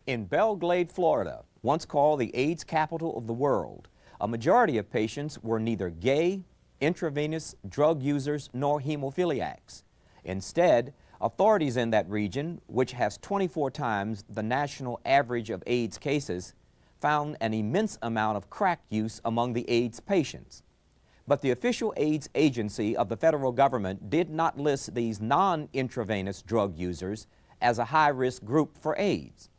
In Belle Glade, Florida, once called the AIDS capital of the world, a majority of patients were neither gay, intravenous drug users, nor hemophiliacs. Instead, authorities in that region, which has 24 times the national average of AIDS cases, found an immense amount of crack use among the AIDS patients. But the official AIDS agency of the federal government did not list these non-intravenous drug users as a high-risk group for AIDS.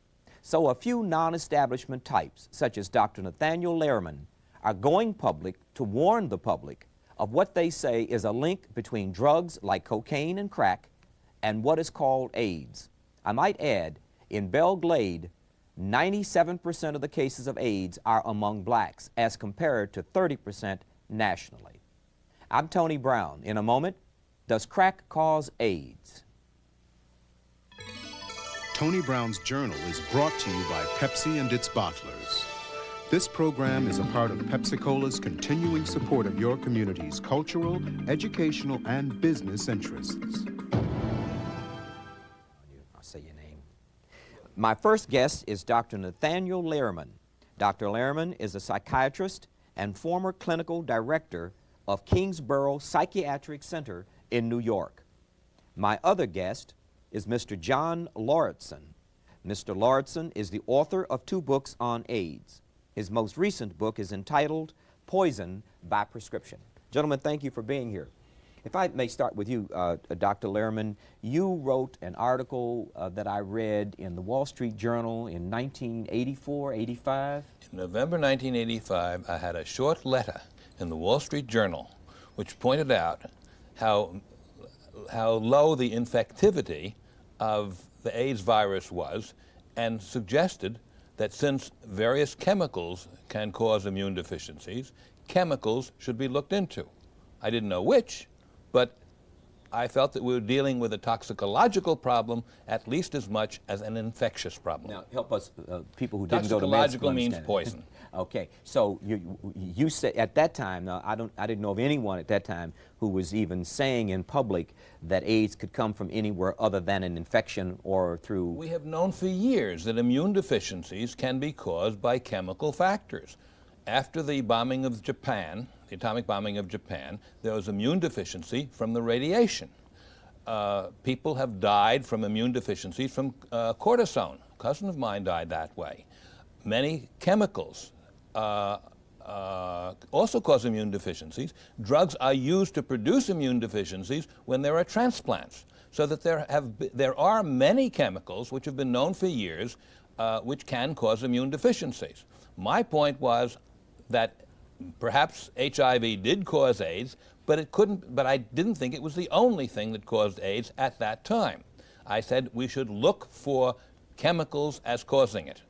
So a few non-establishment types, such as Dr. Nathaniel Lehrman, are going public to warn the public of what they say is a link between drugs like cocaine and crack and what is called AIDS. I might add, in Belle Glade, 97% of the cases of AIDS are among blacks as compared to 30% nationally. I'm Tony Brown. In a moment, does crack cause AIDS? Tony Brown's Journal is brought to you by Pepsi and its bottlers. This program is a part of Pepsi-Cola's continuing support of your community's cultural, educational, and business interests. I'll say your name. My first guest is Dr. Nathaniel Lehrman. Dr. Lehrman is a psychiatrist and former clinical director of Kingsborough Psychiatric Center in New York. My other guest is Mr. John Lauritsen. Mr. Lauritsen is the author of 2 books on AIDS. His most recent book is entitled Poison by Prescription. Gentlemen, thank you for being here. If I may start with you, Dr. Lehrman, you wrote an article that I read in the Wall Street Journal in 1984, 85? In November 1985, I had a short letter in the Wall Street Journal which pointed out how low the infectivity of the AIDS virus was and suggested that since various chemicals can cause immune deficiencies, chemicals should be looked into. I didn't know which, but I felt that we were dealing with a toxicological problem at least as much as an infectious problem. Now, help us, people who didn't go to med school. Toxicological means poison. Okay, so you said at that time, now I didn't know of anyone at that time who was even saying in public that AIDS could come from anywhere other than an infection or through... We have known for years that immune deficiencies can be caused by chemical factors. After the bombing of Japan, the atomic bombing of Japan, there was immune deficiency from the radiation. People have died from immune deficiencies from cortisone. A cousin of mine died that way. Many chemicals also cause immune deficiencies. Drugs are used to produce immune deficiencies when there are transplants. So that there are many chemicals which have been known for years which can cause immune deficiencies. My point was that perhaps HIV did cause AIDS, but I didn't think it was the only thing that caused AIDS at that time. I said we should look for chemicals as causing it.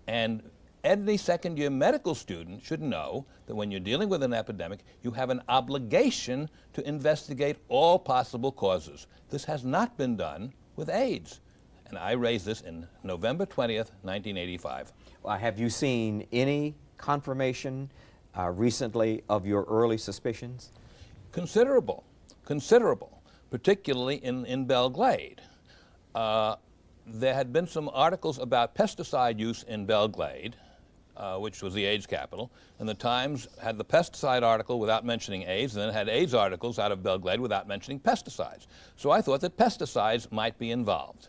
And any second-year medical student should know that when you're dealing with an epidemic, you have an obligation to investigate all possible causes. This has not been done with AIDS. And I raised this in November 20th, 1985. Have you seen any confirmation recently of your early suspicions? Considerable, particularly in Belle Glade. There had been some articles about pesticide use in Belle Glade, which was the AIDS capital, and the Times had the pesticide article without mentioning AIDS, and then it had AIDS articles out of Belle Glade without mentioning pesticides. So I thought that pesticides might be involved.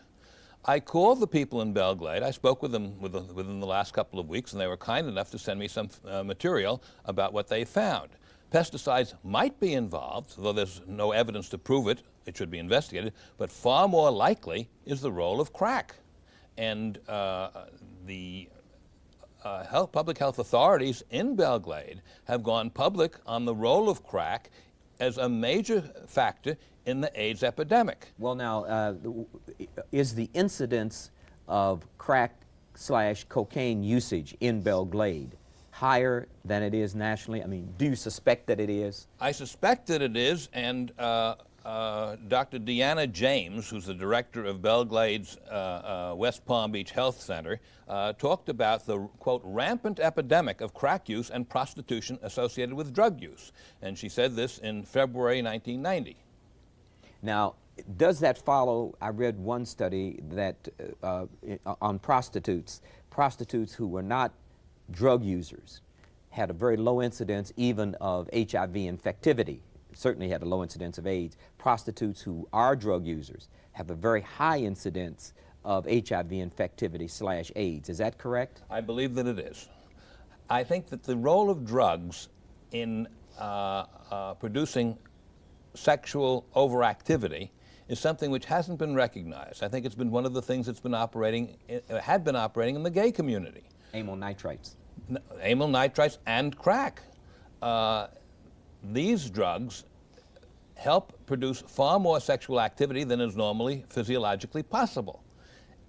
I called the people in Belle Glade. I spoke with them within the last couple of weeks, and they were kind enough to send me some material about what they found. Pesticides might be involved, though there's no evidence to prove it. It should be investigated. But far more likely is the role of crack. And the public health authorities in Belle Glade have gone public on the role of crack as a major factor in the AIDS epidemic. Well, now, is the incidence of crack/cocaine usage in Belle Glade higher than it is nationally? I mean, do you suspect that it is? I suspect that it is, and Dr. Deanna James, who's the director of Belle Glade's West Palm Beach Health Center, talked about the, quote, rampant epidemic of crack use and prostitution associated with drug use. And she said this in February 1990. Now, does that follow? I read one study that on prostitutes prostitutes who were not drug users had a very low incidence even of HIV infectivity, certainly had a low incidence of AIDS. Prostitutes who are drug users have a very high incidence of HIV infectivity / AIDS. Is that correct? I believe that it is. I think that the role of drugs in producing sexual overactivity is something which hasn't been recognized. I think it's been one of the things that's been operating, had been operating in the gay community. Amyl nitrites. Amyl nitrites and crack. These drugs help produce far more sexual activity than is normally physiologically possible.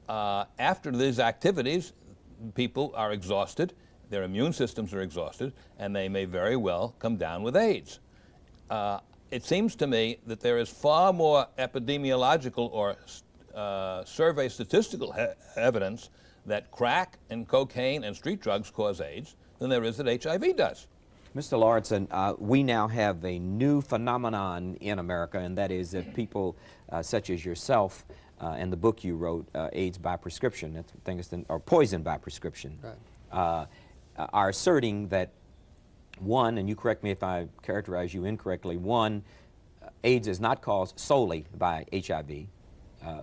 After these activities, people are exhausted, their immune systems are exhausted, and they may very well come down with AIDS. It seems to me that there is far more epidemiological or survey statistical evidence that crack and cocaine and street drugs cause AIDS than there is that HIV does. Mr. Lauritsen, we now have a new phenomenon in America, and that is that people such as yourself and the book you wrote, AIDS by Prescription, I think it's or Poison by Prescription, right, are asserting that one, and you correct me if I characterize you incorrectly, one, AIDS is not caused solely by HIV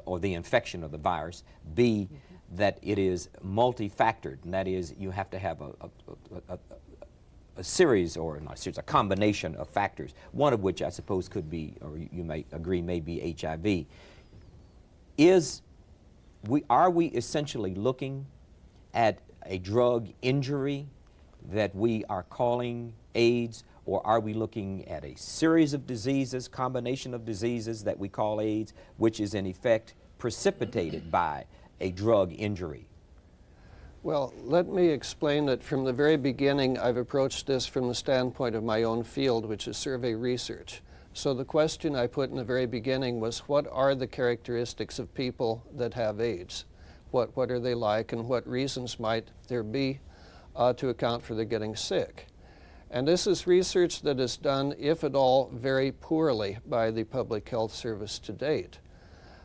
or the infection of the virus. B, that it is multifactored, and that is you have to have a series, or not a series, a combination of factors, one of which I suppose could be, or you may agree, may be HIV. Are we essentially looking at a drug injury that we are calling AIDS, or are we looking at a series of diseases, combination of diseases that we call AIDS, which is in effect precipitated by a drug injury? Well, let me explain that from the very beginning I've approached this from the standpoint of my own field, which is survey research. So the question I put in the very beginning was, what are the characteristics of people that have AIDS? What are they like, and what reasons might there be to account for their getting sick? And this is research that is done, if at all, very poorly by the Public Health Service to date.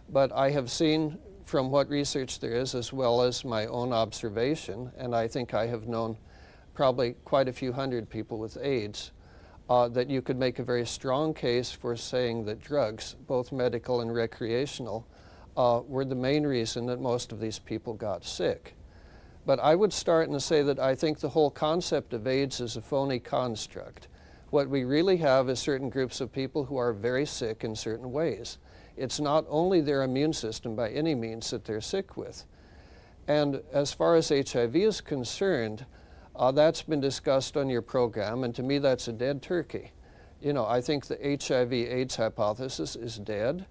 But I have seen from what research there is, as well as my own observation, and I think I have known probably quite a few hundred people with AIDS, that you could make a very strong case for saying that drugs, both medical and recreational, were the main reason that most of these people got sick. But I would start and say that I think the whole concept of AIDS is a phony construct. What we really have is certain groups of people who are very sick in certain ways. It's not only their immune system by any means that they're sick with. And as far as HIV is concerned, that's been discussed on your program, and to me that's a dead turkey. You know, I think the HIV/AIDS hypothesis is dead.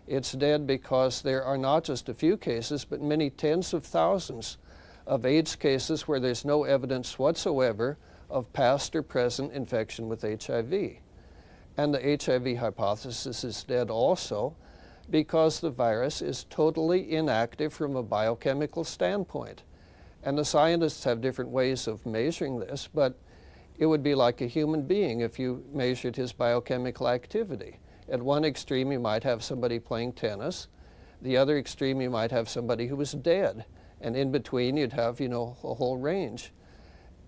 It's dead because there are not just a few cases, but many tens of thousands of AIDS cases where there's no evidence whatsoever of past or present infection with HIV. And the HIV hypothesis is dead also because the virus is totally inactive from a biochemical standpoint. And the scientists have different ways of measuring this, but it would be like a human being if you measured his biochemical activity. At one extreme, you might have somebody playing tennis. The other extreme, you might have somebody who was dead. And in between, you'd have, you know, a whole range.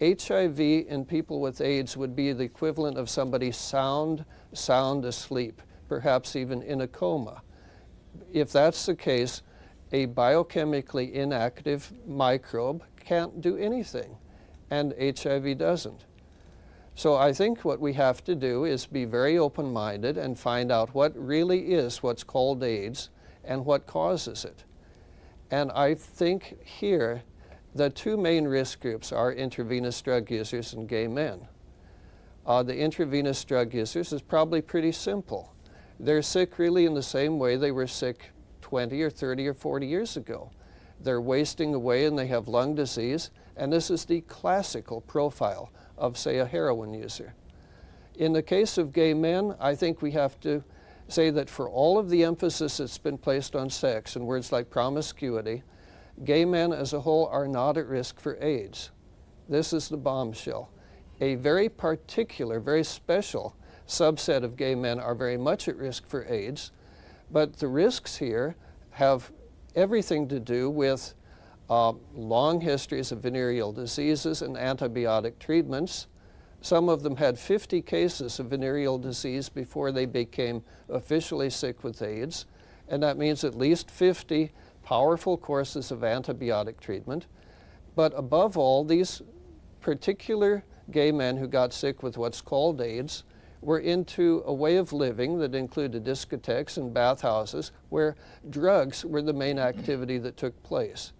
HIV in people with AIDS would be the equivalent of somebody sound asleep, perhaps even in a coma. If that's the case, a biochemically inactive microbe can't do anything, and HIV doesn't. So I think what we have to do is be very open-minded and find out what really is what's called AIDS and what causes it. And I think here the two main risk groups are intravenous drug users and gay men. The intravenous drug users is probably pretty simple. They're sick really in the same way they were sick 20 or 30 or 40 years ago. They're wasting away and they have lung disease, and this is the classical profile of, say, a heroin user. In the case of gay men, I think we have to say that for all of the emphasis that's been placed on sex and words like promiscuity, gay men as a whole are not at risk for AIDS. This is the bombshell. A very particular, very special subset of gay men are very much at risk for AIDS, but the risks here have everything to do with long histories of venereal diseases and antibiotic treatments. Some of them had 50 cases of venereal disease before they became officially sick with AIDS, and that means at least 50 powerful courses of antibiotic treatment. But above all, these particular gay men who got sick with what's called AIDS were into a way of living that included discotheques and bathhouses where drugs were the main activity that took place.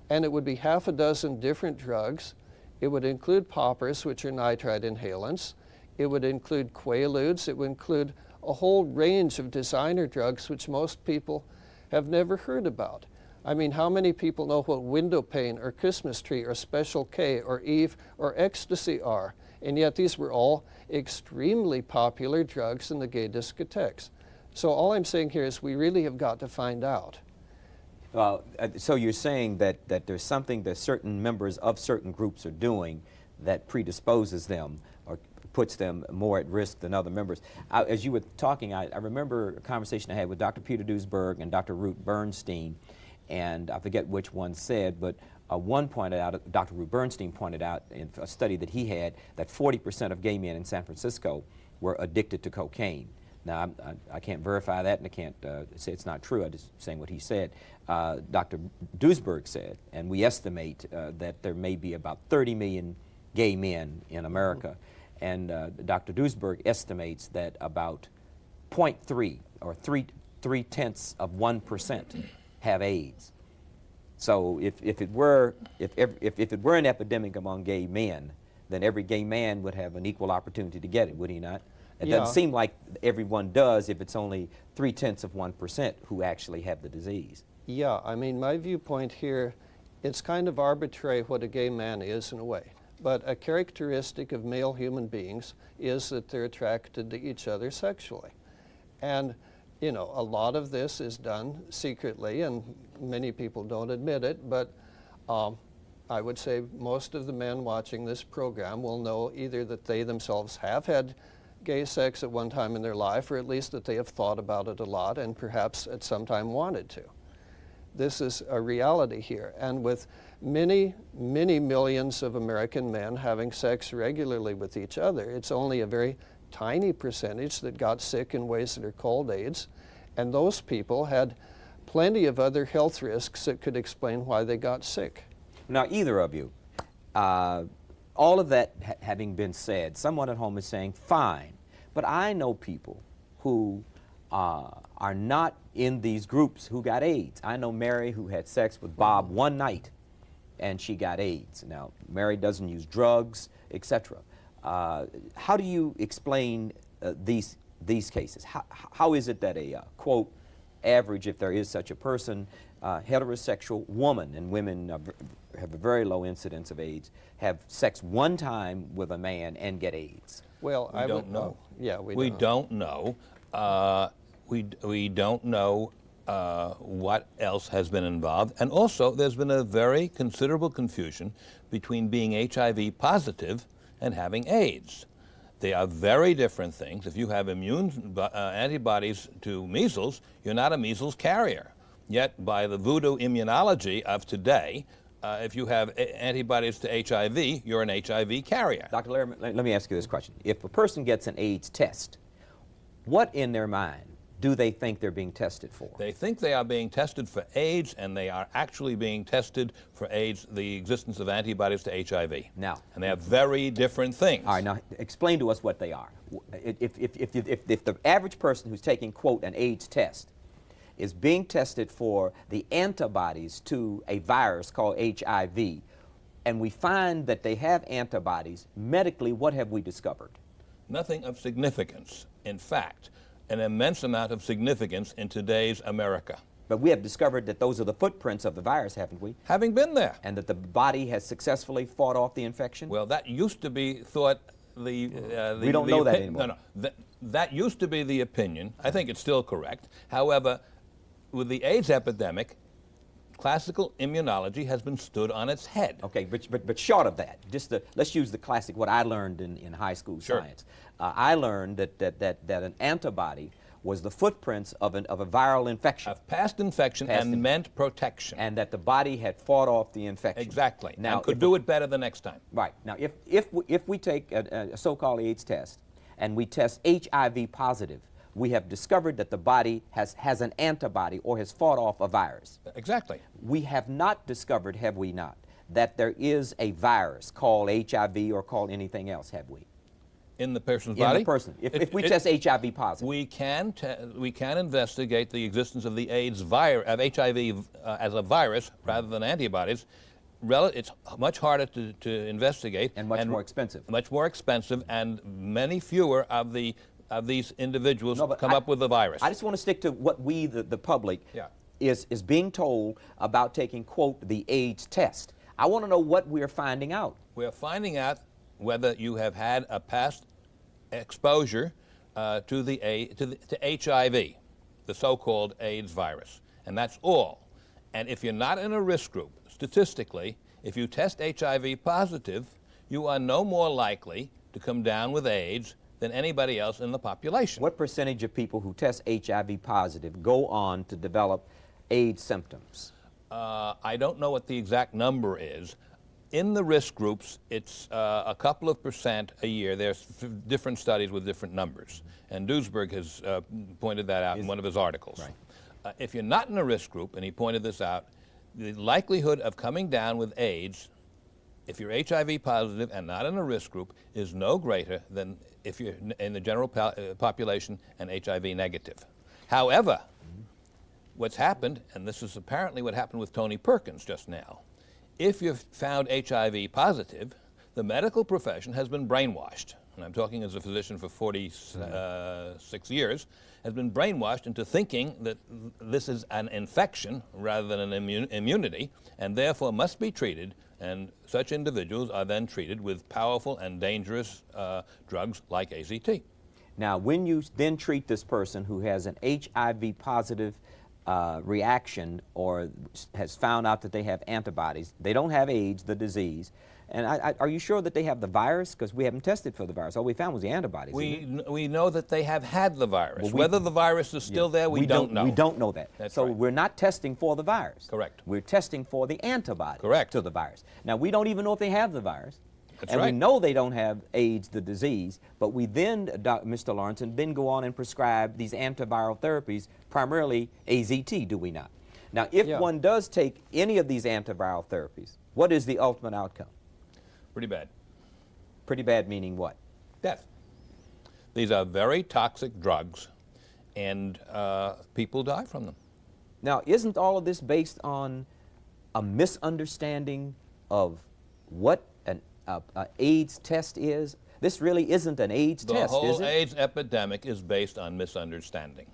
And it would be half a dozen different drugs. It would include poppers, which are nitrite inhalants. It would include quaaludes. It would include a whole range of designer drugs which most people have never heard about. I mean, how many people know what window pane or Christmas tree or Special K or Eve or ecstasy are? And yet these were all extremely popular drugs in the gay discotheques. So all I'm saying here is we really have got to find out. So you're saying that there's something that certain members of certain groups are doing that predisposes them or puts them more at risk than other members. As you were talking, I remember a conversation I had with Dr. Peter Duesberg and Dr. Ruth Bernstein, and I forget which one said, but one pointed out, Dr. Ruth Bernstein pointed out in a study that he had that 40% of gay men in San Francisco were addicted to cocaine. Now, I can't verify that, and I can't say it's not true. I'm just saying what he said. Dr. Duesberg said, and we estimate that there may be about 30 million gay men in America, and Dr. Duesberg estimates that about 0.3 or 0.3% have AIDS. So if it were an epidemic among gay men, then every gay man would have an equal opportunity to get it, would he not? It doesn't seem like everyone does if it's only 0.3% who actually have the disease. Yeah, I mean, my viewpoint here, it's kind of arbitrary what a gay man is in a way. But a characteristic of male human beings is that they're attracted to each other sexually. And, you know, a lot of this is done secretly, and many people don't admit it, but I would say most of the men watching this program will know either that they themselves have had gay sex at one time in their life, or at least that they have thought about it a lot and perhaps at some time wanted to. This is a reality here. And with many, many millions of American men having sex regularly with each other, it's only a very tiny percentage that got sick in ways that are called AIDS. And those people had plenty of other health risks that could explain why they got sick. Now, either of you, all of that having been said, someone at home is saying, fine, but I know people who are not in these groups who got AIDS. I know Mary who had sex with Bob one night and she got AIDS. Now, Mary doesn't use drugs, etc. How do you explain these cases? How is it that a, quote, average, if there is such a person, heterosexual woman, and women have a very low incidence of AIDS, have sex one time with a man and get AIDS? Well, we don't know. Yeah, we don't know. We don't know what else has been involved. And also, there's been a very considerable confusion between being HIV positive and having AIDS. They are very different things. If you have immune antibodies to measles, you're not a measles carrier. Yet, by the voodoo immunology of today, if you have antibodies to HIV, you're an HIV carrier. Dr. Larry, let me ask you this question. If a person gets an AIDS test, what in their mind do they think they're being tested for? They think they are being tested for AIDS, and they are actually being tested for AIDS, the existence of antibodies to HIV. Now, and they are very different things. All right, now explain to us what they are. If the average person who's taking, quote, an AIDS test is being tested for the antibodies to a virus called HIV, and we find that they have antibodies, medically, what have we discovered? Nothing of significance. In fact, an immense amount of significance in today's America. But we have discovered that those are the footprints of the virus, haven't we? Having been there. And that the body has successfully fought off the infection? Well, that used to be thought we don't know that anymore. No. That used to be the opinion. I think it's still correct. However, with the AIDS epidemic, classical immunology has been stood on its head. Okay, but short of that, let's use the classic, what I learned in high school science. I learned that an antibody was the footprints of a viral infection. Of past infection and meant protection. And that the body had fought off the infection. Exactly. Now, and could do it better the next time. Right. Now, if we take a so-called AIDS test and we test HIV positive, we have discovered that the body has an antibody or has fought off a virus. Exactly. We have not discovered, have we not, that there is a virus called HIV or called anything else, have we? In the person's body? In the person. If we test HIV positive. We can investigate the existence of the AIDS virus, of HIV as a virus rather than antibodies. It's much harder to investigate. And much more expensive. Much more expensive, and many fewer of these individuals come up with the virus. I just want to stick to what we, the public, is being told about taking, quote, the AIDS test. I want to know what we're finding out. We're finding out whether you have had a past exposure to HIV, the so-called AIDS virus, and that's all. And if you're not in a risk group, statistically, if you test HIV positive, you are no more likely to come down with AIDS than anybody else in the population. What percentage of people who test HIV positive go on to develop AIDS symptoms? I don't know what the exact number is. In the risk groups, it's a couple of percent a year. There's different studies with different numbers. And Duesberg has pointed that out in one of his articles. Right. If you're not in a risk group, and he pointed this out, the likelihood of coming down with AIDS, if you're HIV positive and not in a risk group, is no greater than if you're in the general population and HIV negative. However, what's happened, and this is apparently what happened with Tony Perkins just now, if you've found HIV positive, the medical profession has been brainwashed, and I'm talking as a physician for 46 years, has been brainwashed into thinking that this is an infection rather than an immunity, and therefore must be treated, and such individuals are then treated with powerful and dangerous drugs like AZT. Now, when you then treat this person who has an HIV positive reaction or has found out that they have antibodies, they don't have AIDS, the disease, and are you sure that they have the virus? Because we haven't tested for the virus. All we found was the antibodies. We know that they have had the virus. Well, whether the virus is still there, we don't know. We don't know that. That's so right. We're not testing for the virus. Correct. We're testing for the antibody to the virus. Now, we don't even know if they have the virus. That's and right. we know they don't have AIDS, the disease, but we then, Mr. Lawrence, then go on and prescribe these antiviral therapies, primarily AZT, do we not? Now, if one does take any of these antiviral therapies, what is the ultimate outcome? Pretty bad. Pretty bad meaning what? Death. These are very toxic drugs, and people die from them. Now, isn't all of this based on a misunderstanding of what an AIDS test is? This really isn't an AIDS test, is it? The whole AIDS epidemic is based on misunderstanding.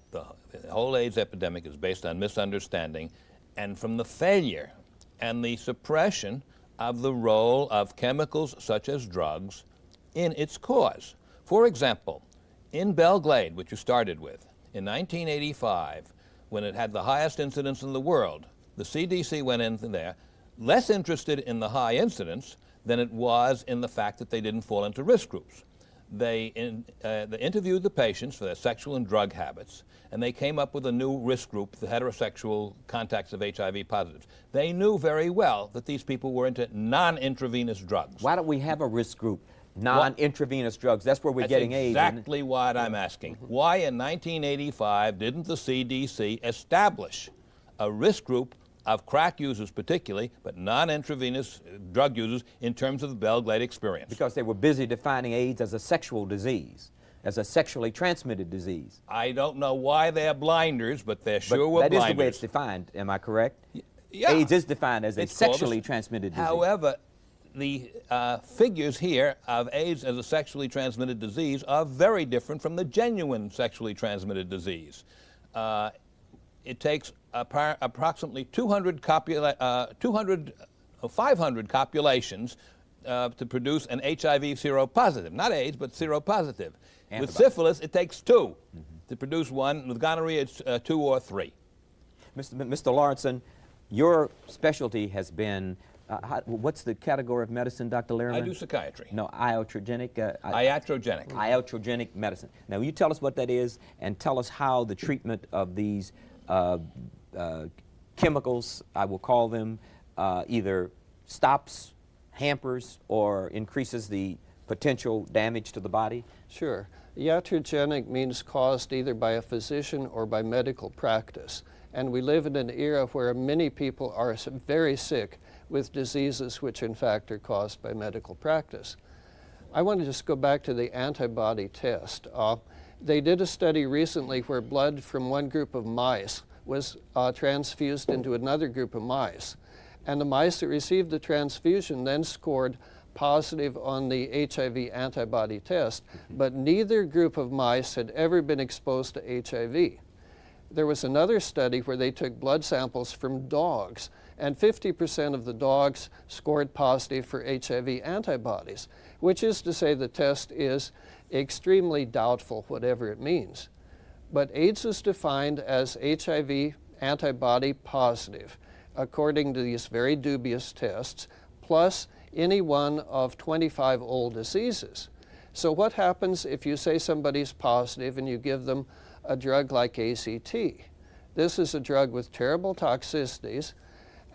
The whole AIDS epidemic is based on misunderstanding and from the failure and the suppression of the role of chemicals such as drugs in its cause. For example, in Belgrade, which you started with, in 1985, when it had the highest incidence in the world, the CDC went in there less interested in the high incidence than it was in the fact that they didn't fall into risk groups. They interviewed the patients for their sexual and drug habits, and they came up with a new risk group, the heterosexual contacts of HIV positives. They knew very well that these people were into non-intravenous drugs. Why don't we have a risk group? Non-intravenous drugs, that's where we're getting AIDS. That's exactly what I'm asking. Why in 1985 didn't the CDC establish a risk group of crack users particularly, but non-intravenous drug users in terms of the Belgrade experience? Because they were busy defining AIDS as a sexual disease, as a sexually transmitted disease. I don't know why they're blinders, but they sure were blinders. That is the way it's defined, am I correct? Yeah. AIDS is defined as a sexually transmitted disease. However, the figures here of AIDS as a sexually transmitted disease are very different from the genuine sexually transmitted disease. It takes approximately 500 copulations to produce an HIV seropositive. Not AIDS, but seropositive. Antibody. With syphilis, it takes 2 to produce one. With gonorrhea, it's 2 or 3. Mr. Lawrenson, your specialty has been What's the category of medicine, Dr. Lehrman? I do psychiatry. No, iatrogenic. Iatrogenic. Iatrogenic medicine. Now, you tell us what that is, and tell us how the treatment of these chemicals, I will call them, either stops, hampers, or increases the potential damage to the body. Sure. Iatrogenic means caused either by a physician or by medical practice. And we live in an era where many people are very sick with diseases which in fact are caused by medical practice. I want to just go back to the antibody test. They did a study recently where blood from one group of mice was transfused into another group of mice. And the mice that received the transfusion then scored positive on the HIV antibody test, but neither group of mice had ever been exposed to HIV. There was another study where they took blood samples from dogs, and 50% of the dogs scored positive for HIV antibodies, which is to say the test is extremely doubtful, whatever it means. But AIDS is defined as HIV antibody positive, according to these very dubious tests, plus any one of 25 old diseases. So what happens if you say somebody's positive and you give them a drug like ACT? This is a drug with terrible toxicities,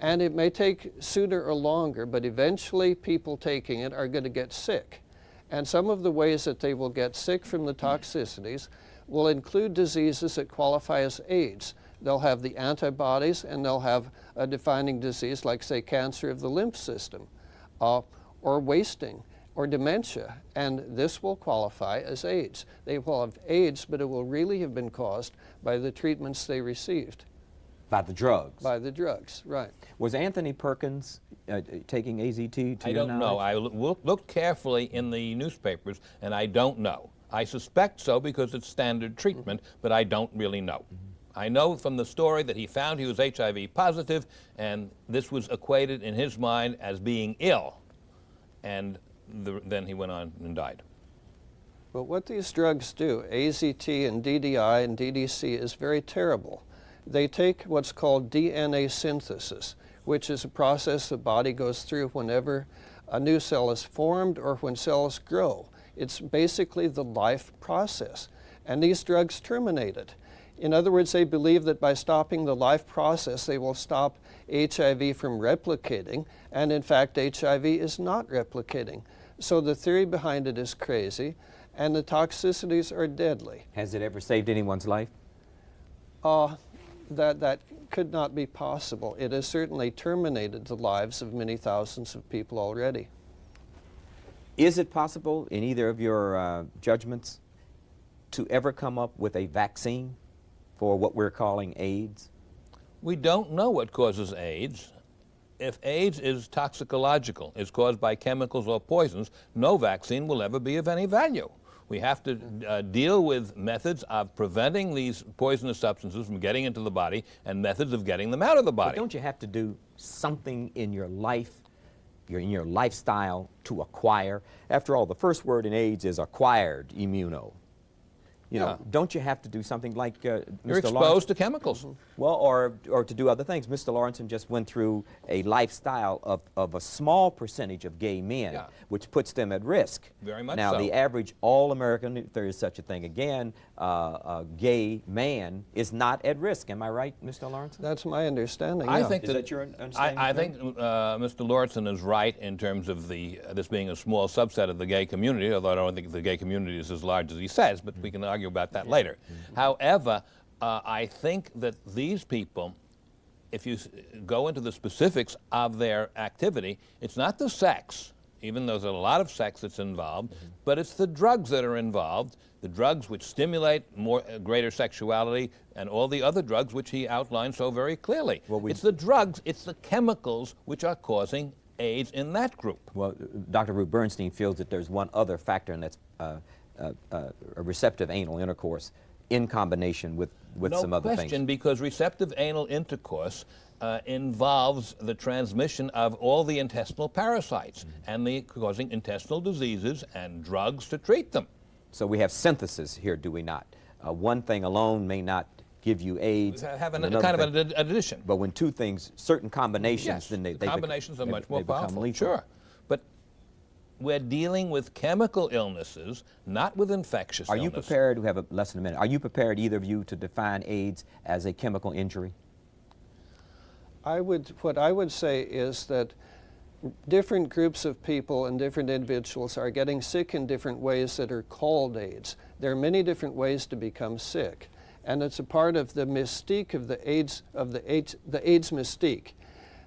and it may take sooner or longer, but eventually people taking it are going to get sick. And some of the ways that they will get sick from the toxicities will include diseases that qualify as AIDS. They'll have the antibodies, and they'll have a defining disease like, say, cancer of the lymph system, or wasting, or dementia, and this will qualify as AIDS. They will have AIDS, but it will really have been caused by the treatments they received. By the drugs? By the drugs, right. Was Anthony Perkins taking AZT to I your don't know. knowledge? I looked carefully in the newspapers, and I don't know. I suspect so because it's standard treatment, but I don't really know. I know from the story that he found he was HIV positive, and this was equated in his mind as being ill, and then he went on and died. But what these drugs do, AZT and DDI and DDC, is very terrible. They take what's called DNA synthesis, which is a process the body goes through whenever a new cell is formed or when cells grow. It's basically the life process, and these drugs terminate it. In other words, they believe that by stopping the life process, they will stop HIV from replicating, and in fact, HIV is not replicating. So the theory behind it is crazy, and the toxicities are deadly. Has it ever saved anyone's life? That could not be possible. It has certainly terminated the lives of many thousands of people already. Is it possible, in either of your judgments, to ever come up with a vaccine for what we're calling AIDS? We don't know what causes AIDS. If AIDS is toxicological, is caused by chemicals or poisons, no vaccine will ever be of any value. We have to deal with methods of preventing these poisonous substances from getting into the body and methods of getting them out of the body. But don't you have to do something in your life, in your lifestyle, to acquire? After all, the first word in AIDS is acquired immuno. You know, don't you have to do something like Mr. You're exposed to chemicals. Well, or to do other things. Mr. Lawrenson just went through a lifestyle of a small percentage of gay men, which puts them at risk. Very much now, so. the average all-American, if there is such a thing again, gay man is not at risk. Am I right, Mr. Lawrenson? That's my understanding. I yeah. think Is that that your understanding? I think Mr. Lawrenson is right in terms of this being a small subset of the gay community, although I don't think the gay community is as large as he says, but we can argue about that later. However, I think that these people, if you go into the specifics of their activity, it's not the sex, even though there's a lot of sex that's involved, but it's the drugs that are involved, the drugs which stimulate greater sexuality, and all the other drugs which he outlined so very clearly. Well, it's the drugs, it's the chemicals which are causing AIDS in that group. Well, Dr. Ruth Bernstein feels that there's one other factor, and that's a receptive anal intercourse in combination with some other things. No question, because receptive anal intercourse involves the transmission of all the intestinal parasites and causing intestinal diseases and drugs to treat them. So we have synthesis here, do we not? One thing alone may not give you AIDS. Have and an, another kind of thing. an addition. But when two things, certain combinations, Yes, then they combinations are much more become powerful. lethal. Sure, but we're dealing with chemical illnesses, not with infectious Are you illness. prepared, we have less than a minute, are you prepared, either of you, to define AIDS as a chemical injury? What I would say is that different groups of people and different individuals are getting sick in different ways that are called AIDS. There are many different ways to become sick, and it's a part of the mystique of the AIDS mystique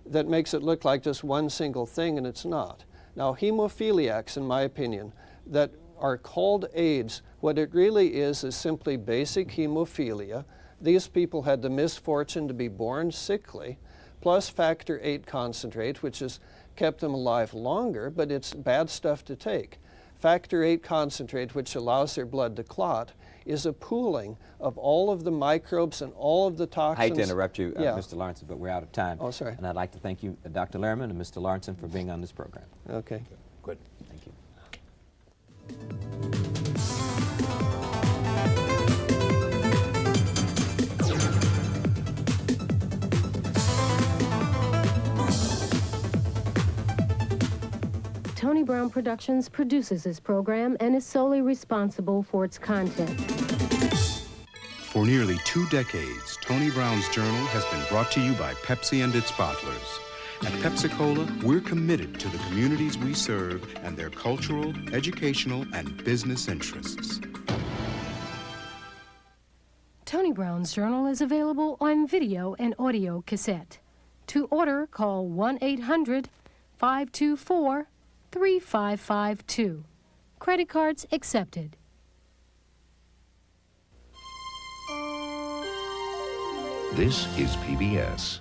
that makes it look like just one single thing, and it's not. Now, hemophiliacs, in my opinion, that are called AIDS, what it really is simply basic hemophilia. These people had the misfortune to be born sickly, plus factor VIII concentrate, which has kept them alive longer, but it's bad stuff to take. Factor VIII concentrate, which allows their blood to clot, is a pooling of all of the microbes and all of the toxins. I hate to interrupt you, Yeah. Mr. Lawrence, but we're out of time. Oh, sorry. And I'd like to thank you, Dr. Lehrman and Mr. Lawrence, for being on this program. Okay. Good. Thank you. Tony Brown Productions produces this program and is solely responsible for its content. For nearly 2 decades, Tony Brown's Journal has been brought to you by Pepsi and its bottlers. At Pepsi-Cola, we're committed to the communities we serve and their cultural, educational, and business interests. Tony Brown's Journal is available on video and audio cassette. To order, call 1-800-524-3552. Credit cards accepted. This is PBS.